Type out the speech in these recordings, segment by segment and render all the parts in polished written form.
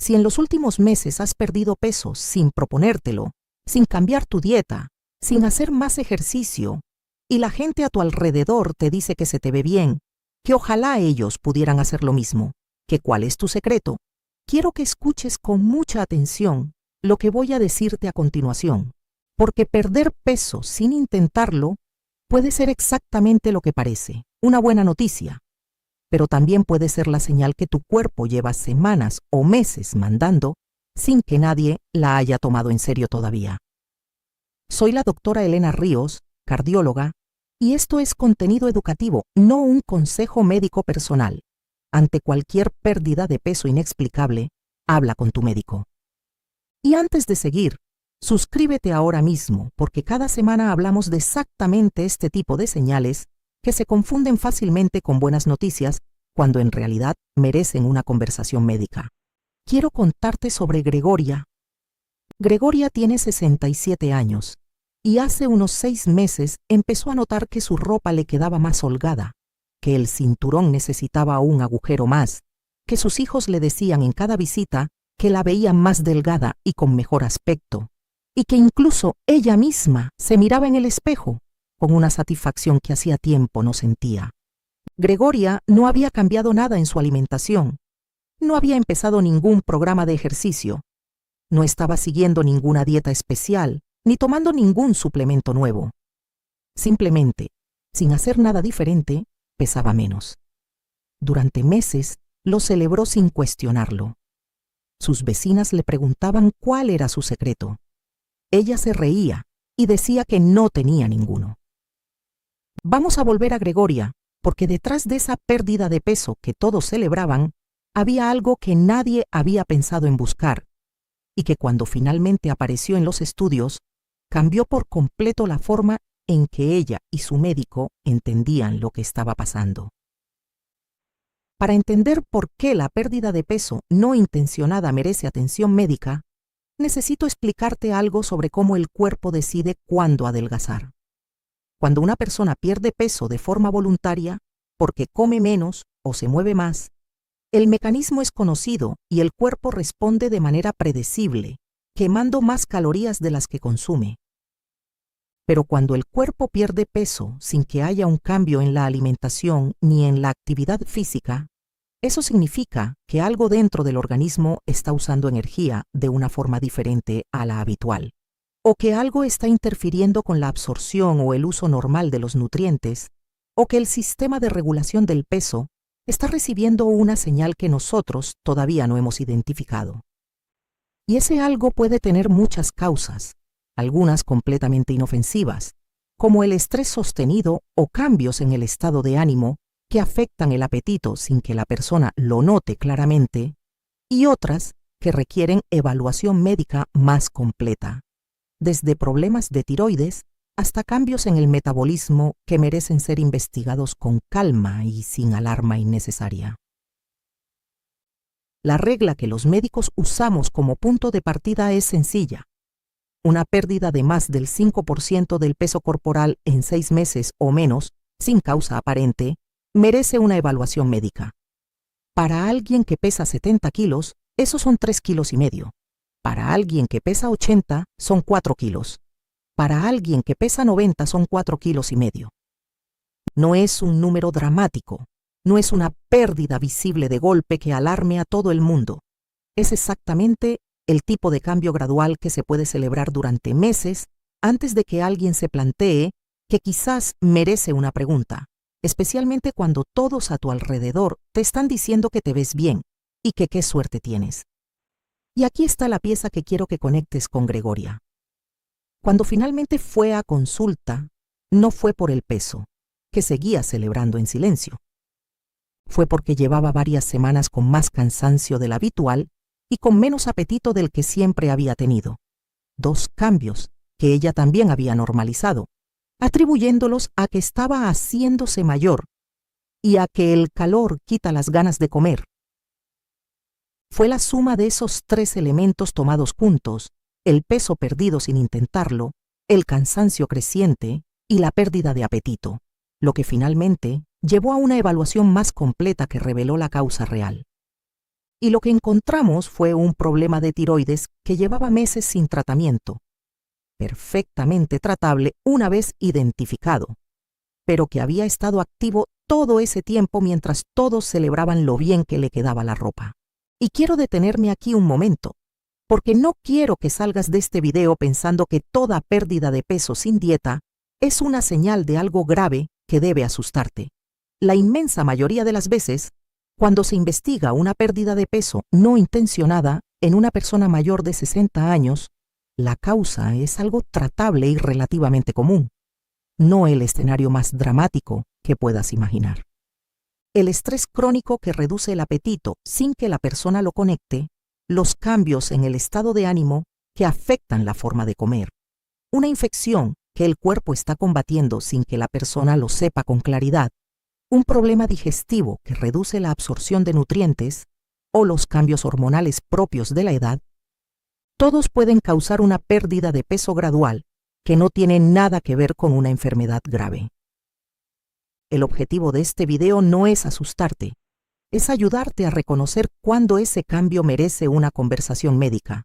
Si en los últimos meses has perdido peso sin proponértelo, sin cambiar tu dieta, sin hacer más ejercicio, y la gente a tu alrededor te dice que se te ve bien, que ojalá ellos pudieran hacer lo mismo, que cuál es tu secreto, quiero que escuches con mucha atención lo que voy a decirte a continuación, porque perder peso sin intentarlo puede ser exactamente lo que parece, una buena noticia, pero también puede ser la señal que tu cuerpo lleva semanas o meses mandando sin que nadie la haya tomado en serio todavía. Soy la doctora Elena Ríos, cardióloga, y esto es contenido educativo, no un consejo médico personal. Ante cualquier pérdida de peso inexplicable, habla con tu médico. Y antes de seguir, suscríbete ahora mismo, porque cada semana hablamos de exactamente este tipo de señales que se confunden fácilmente con buenas noticias cuando en realidad merecen una conversación médica. Quiero contarte sobre Gregoria. Gregoria tiene 67 años y hace unos 6 meses empezó a notar que su ropa le quedaba más holgada, que el cinturón necesitaba un agujero más, que sus hijos le decían en cada visita que la veían más delgada y con mejor aspecto, y que incluso ella misma se miraba en el espejo con una satisfacción que hacía tiempo no sentía. Gregoria no había cambiado nada en su alimentación, no había empezado ningún programa de ejercicio, no estaba siguiendo ninguna dieta especial, ni tomando ningún suplemento nuevo. Simplemente, sin hacer nada diferente, pesaba menos. Durante meses lo celebró sin cuestionarlo. Sus vecinas le preguntaban cuál era su secreto. Ella se reía y decía que no tenía ninguno. Vamos a volver a Gregoria, porque detrás de esa pérdida de peso que todos celebraban, había algo que nadie había pensado en buscar, y que cuando finalmente apareció en los estudios, cambió por completo la forma en que ella y su médico entendían lo que estaba pasando. Para entender por qué la pérdida de peso no intencionada merece atención médica, necesito explicarte algo sobre cómo el cuerpo decide cuándo adelgazar. Cuando una persona pierde peso de forma voluntaria, porque come menos o se mueve más, el mecanismo es conocido y el cuerpo responde de manera predecible, quemando más calorías de las que consume. Pero cuando el cuerpo pierde peso sin que haya un cambio en la alimentación ni en la actividad física, eso significa que algo dentro del organismo está usando energía de una forma diferente a la habitual, o que algo está interfiriendo con la absorción o el uso normal de los nutrientes, o que el sistema de regulación del peso está recibiendo una señal que nosotros todavía no hemos identificado. Y ese algo puede tener muchas causas, algunas completamente inofensivas, como el estrés sostenido o cambios en el estado de ánimo que afectan el apetito sin que la persona lo note claramente, y otras que requieren evaluación médica más completa, desde problemas de tiroides hasta cambios en el metabolismo que merecen ser investigados con calma y sin alarma innecesaria. La regla que los médicos usamos como punto de partida es sencilla. Una pérdida de más del 5% del peso corporal en 6 meses o menos, sin causa aparente, merece una evaluación médica. Para alguien que pesa 70 kilos, esos son 3,5 kilos. Para alguien que pesa 80, son 4 kilos. Para alguien que pesa 90, son 4,5 kilos. No es un número dramático, no es una pérdida visible de golpe que alarme a todo el mundo. Es exactamente el tipo de cambio gradual que se puede celebrar durante meses antes de que alguien se plantee que quizás merece una pregunta, especialmente cuando todos a tu alrededor te están diciendo que te ves bien y que qué suerte tienes. Y aquí está la pieza que quiero que conectes con Gregoria. Cuando finalmente fue a consulta, no fue por el peso, que seguía celebrando en silencio. Fue porque llevaba varias semanas con más cansancio del habitual y con menos apetito del que siempre había tenido. 2 cambios que ella también había normalizado, atribuyéndolos a que estaba haciéndose mayor y a que el calor quita las ganas de comer. Fue la suma de esos 3 elementos tomados juntos, el peso perdido sin intentarlo, el cansancio creciente y la pérdida de apetito, lo que finalmente llevó a una evaluación más completa que reveló la causa real. Y lo que encontramos fue un problema de tiroides que llevaba meses sin tratamiento, perfectamente tratable una vez identificado, pero que había estado activo todo ese tiempo mientras todos celebraban lo bien que le quedaba la ropa. Y quiero detenerme aquí un momento, porque no quiero que salgas de este video pensando que toda pérdida de peso sin dieta es una señal de algo grave que debe asustarte. La inmensa mayoría de las veces, cuando se investiga una pérdida de peso no intencionada en una persona mayor de 60 años, la causa es algo tratable y relativamente común, no el escenario más dramático que puedas imaginar. El estrés crónico que reduce el apetito sin que la persona lo conecte, los cambios en el estado de ánimo que afectan la forma de comer, una infección que el cuerpo está combatiendo sin que la persona lo sepa con claridad, un problema digestivo que reduce la absorción de nutrientes o los cambios hormonales propios de la edad, todos pueden causar una pérdida de peso gradual que no tiene nada que ver con una enfermedad grave. El objetivo de este video no es asustarte, es ayudarte a reconocer cuándo ese cambio merece una conversación médica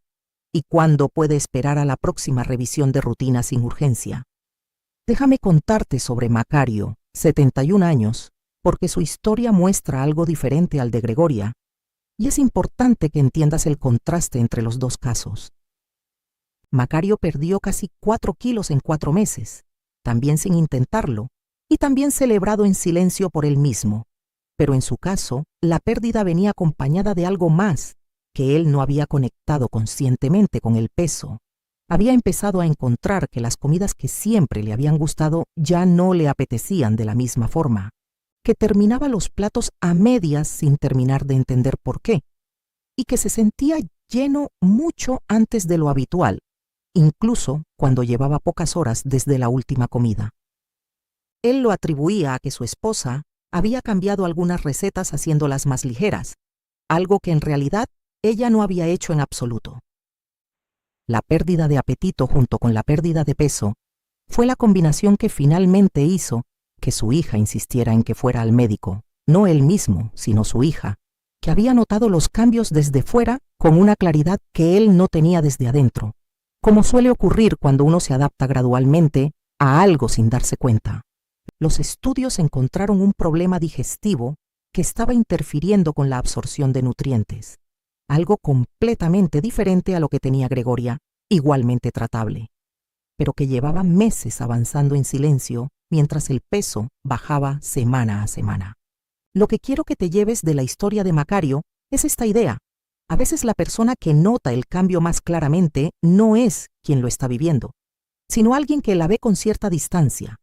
y cuándo puede esperar a la próxima revisión de rutina sin urgencia. Déjame contarte sobre Macario, 71 años, porque su historia muestra algo diferente al de Gregoria, y es importante que entiendas el contraste entre los dos casos. Macario perdió casi 4 kilos en 4 meses, también sin intentarlo, y también celebrado en silencio por él mismo. Pero en su caso, la pérdida venía acompañada de algo más, que él no había conectado conscientemente con el peso. Había empezado a encontrar que las comidas que siempre le habían gustado ya no le apetecían de la misma forma, que terminaba los platos a medias sin terminar de entender por qué, y que se sentía lleno mucho antes de lo habitual, incluso cuando llevaba pocas horas desde la última comida. Él lo atribuía a que su esposa había cambiado algunas recetas haciéndolas más ligeras, algo que en realidad ella no había hecho en absoluto. La pérdida de apetito junto con la pérdida de peso fue la combinación que finalmente hizo que su hija insistiera en que fuera al médico, no él mismo, sino su hija, que había notado los cambios desde fuera con una claridad que él no tenía desde adentro, como suele ocurrir cuando uno se adapta gradualmente a algo sin darse cuenta. Los estudios encontraron un problema digestivo que estaba interfiriendo con la absorción de nutrientes, algo completamente diferente a lo que tenía Gregoria, igualmente tratable, pero que llevaba meses avanzando en silencio mientras el peso bajaba semana a semana. Lo que quiero que te lleves de la historia de Macario es esta idea. A veces la persona que nota el cambio más claramente no es quien lo está viviendo, sino alguien que la ve con cierta distancia.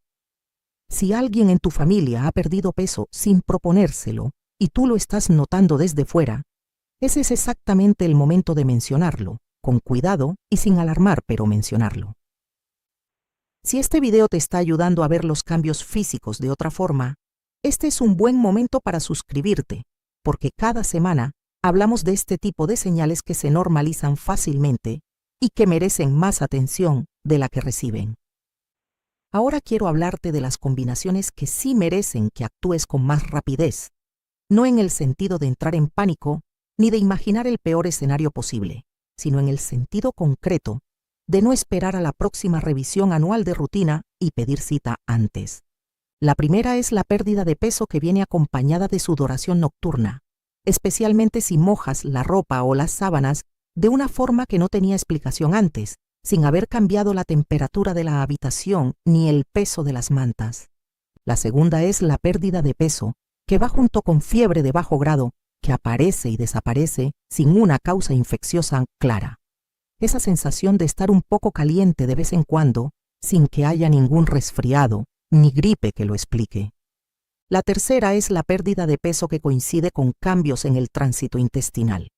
Si alguien en tu familia ha perdido peso sin proponérselo y tú lo estás notando desde fuera, ese es exactamente el momento de mencionarlo, con cuidado y sin alarmar, pero mencionarlo. Si este video te está ayudando a ver los cambios físicos de otra forma, este es un buen momento para suscribirte, porque cada semana hablamos de este tipo de señales que se normalizan fácilmente y que merecen más atención de la que reciben. Ahora quiero hablarte de las combinaciones que sí merecen que actúes con más rapidez, no en el sentido de entrar en pánico ni de imaginar el peor escenario posible, sino en el sentido concreto de no esperar a la próxima revisión anual de rutina y pedir cita antes. La primera es la pérdida de peso que viene acompañada de sudoración nocturna, especialmente si mojas la ropa o las sábanas de una forma que no tenía explicación antes, sin haber cambiado la temperatura de la habitación ni el peso de las mantas. La segunda es la pérdida de peso, que va junto con fiebre de bajo grado, que aparece y desaparece sin una causa infecciosa clara. Esa sensación de estar un poco caliente de vez en cuando, sin que haya ningún resfriado ni gripe que lo explique. La tercera es la pérdida de peso que coincide con cambios en el tránsito intestinal,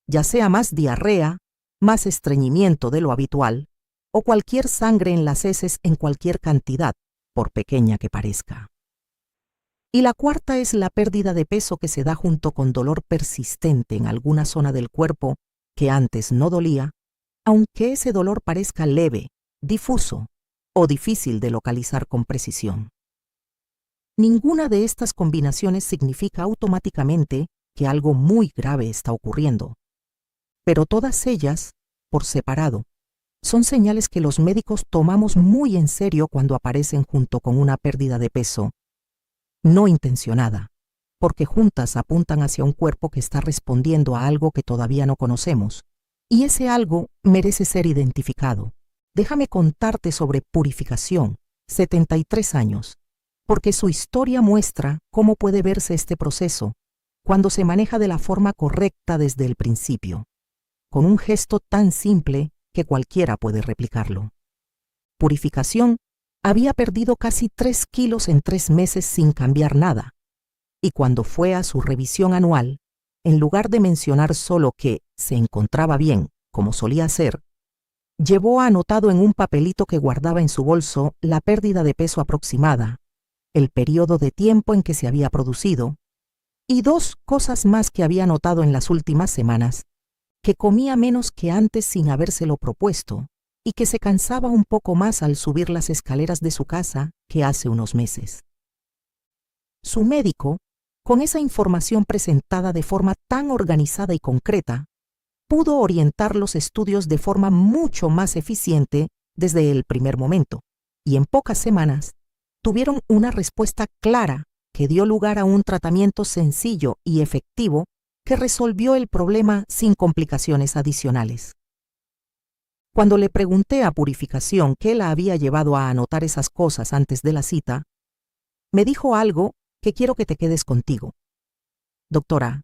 ya sea más diarrea, más estreñimiento de lo habitual, o cualquier sangre en las heces en cualquier cantidad, por pequeña que parezca. Y la cuarta es la pérdida de peso que se da junto con dolor persistente en alguna zona del cuerpo que antes no dolía, aunque ese dolor parezca leve, difuso o difícil de localizar con precisión. Ninguna de estas combinaciones significa automáticamente que algo muy grave está ocurriendo. Pero todas ellas, por separado, son señales que los médicos tomamos muy en serio cuando aparecen junto con una pérdida de peso, no intencionada, porque juntas apuntan hacia un cuerpo que está respondiendo a algo que todavía no conocemos, y ese algo merece ser identificado. Déjame contarte sobre Purificación, 73 años, porque su historia muestra cómo puede verse este proceso cuando se maneja de la forma correcta desde el principio, con un gesto tan simple que cualquiera puede replicarlo. Purificación había perdido casi 3 kilos en 3 meses sin cambiar nada, y cuando fue a su revisión anual, en lugar de mencionar solo que se encontraba bien, como solía hacer, llevó anotado en un papelito que guardaba en su bolso la pérdida de peso aproximada, el periodo de tiempo en que se había producido, y 2 cosas más que había notado en las últimas semanas: que comía menos que antes sin habérselo propuesto, y que se cansaba un poco más al subir las escaleras de su casa que hace unos meses. Su médico, con esa información presentada de forma tan organizada y concreta, pudo orientar los estudios de forma mucho más eficiente desde el primer momento, y en pocas semanas tuvieron una respuesta clara que dio lugar a un tratamiento sencillo y efectivo que resolvió el problema sin complicaciones adicionales. Cuando le pregunté a Purificación qué la había llevado a anotar esas cosas antes de la cita, me dijo algo que quiero que te quedes contigo. Doctora,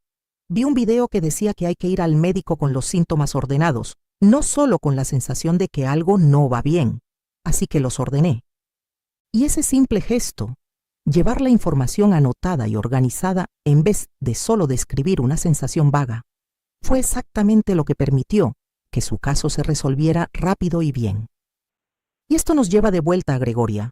vi un video que decía que hay que ir al médico con los síntomas ordenados, no solo con la sensación de que algo no va bien, así que los ordené. Y ese simple gesto, llevar la información anotada y organizada en vez de solo describir una sensación vaga, fue exactamente lo que permitió que su caso se resolviera rápido y bien. Y esto nos lleva de vuelta a Gregoria,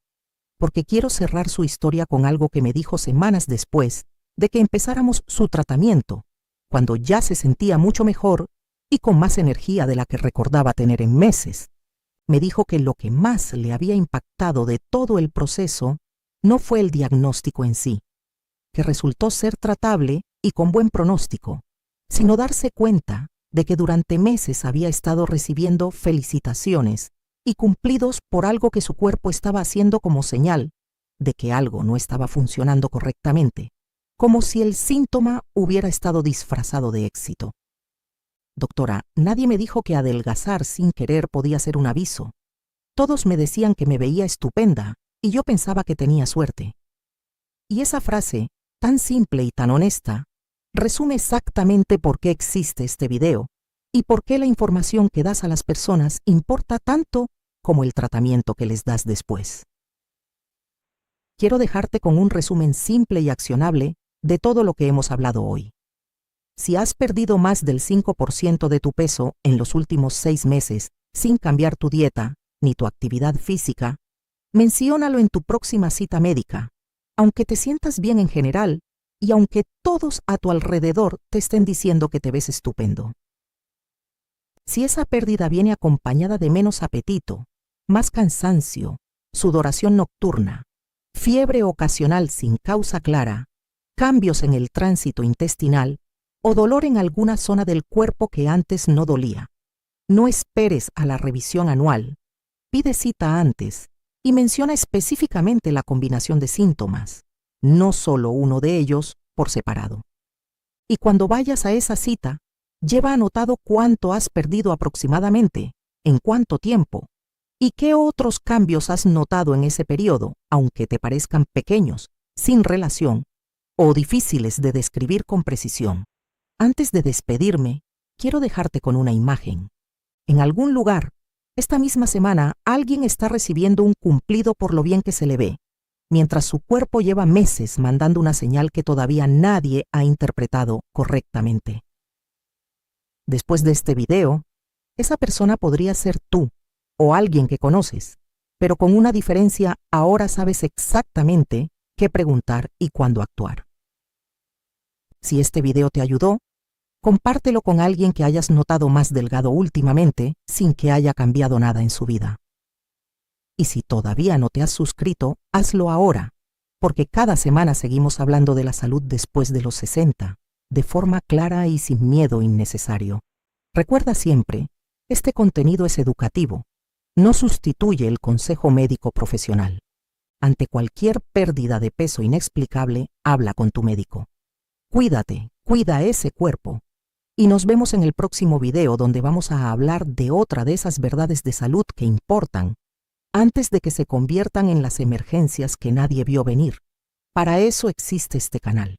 porque quiero cerrar su historia con algo que me dijo semanas después de que empezáramos su tratamiento, cuando ya se sentía mucho mejor y con más energía de la que recordaba tener en meses. Me dijo que lo que más le había impactado de todo el proceso no fue el diagnóstico en sí, que resultó ser tratable y con buen pronóstico, sino darse cuenta de que durante meses había estado recibiendo felicitaciones y cumplidos por algo que su cuerpo estaba haciendo como señal de que algo no estaba funcionando correctamente, como si el síntoma hubiera estado disfrazado de éxito. Doctora, nadie me dijo que adelgazar sin querer podía ser un aviso. Todos me decían que me veía estupenda y yo pensaba que tenía suerte. Y esa frase, tan simple y tan honesta, resume exactamente por qué existe este video y por qué la información que das a las personas importa tanto como el tratamiento que les das después. Quiero dejarte con un resumen simple y accionable de todo lo que hemos hablado hoy. Si has perdido más del 5% de tu peso en los últimos 6 meses sin cambiar tu dieta ni tu actividad física, menciónalo en tu próxima cita médica, aunque te sientas bien en general y aunque todos a tu alrededor te estén diciendo que te ves estupendo. Si esa pérdida viene acompañada de menos apetito, más cansancio, sudoración nocturna, fiebre ocasional sin causa clara, cambios en el tránsito intestinal o dolor en alguna zona del cuerpo que antes no dolía, no esperes a la revisión anual, pide cita antes y menciona específicamente la combinación de síntomas, no solo uno de ellos por separado. Y cuando vayas a esa cita, lleva anotado cuánto has perdido aproximadamente, en cuánto tiempo, y qué otros cambios has notado en ese periodo, aunque te parezcan pequeños, sin relación, o difíciles de describir con precisión. Antes de despedirme, quiero dejarte con una imagen. En algún lugar, esta misma semana, alguien está recibiendo un cumplido por lo bien que se le ve, mientras su cuerpo lleva meses mandando una señal que todavía nadie ha interpretado correctamente. Después de este video, esa persona podría ser tú o alguien que conoces, pero con una diferencia: ahora sabes exactamente qué preguntar y cuándo actuar. Si este video te ayudó, compártelo con alguien que hayas notado más delgado últimamente sin que haya cambiado nada en su vida. Y si todavía no te has suscrito, hazlo ahora, porque cada semana seguimos hablando de la salud después de los 60, de forma clara y sin miedo innecesario. Recuerda siempre, este contenido es educativo, no sustituye el consejo médico profesional. Ante cualquier pérdida de peso inexplicable, habla con tu médico. Cuídate, cuida ese cuerpo. Y nos vemos en el próximo video donde vamos a hablar de otra de esas verdades de salud que importan antes de que se conviertan en las emergencias que nadie vio venir. Para eso existe este canal.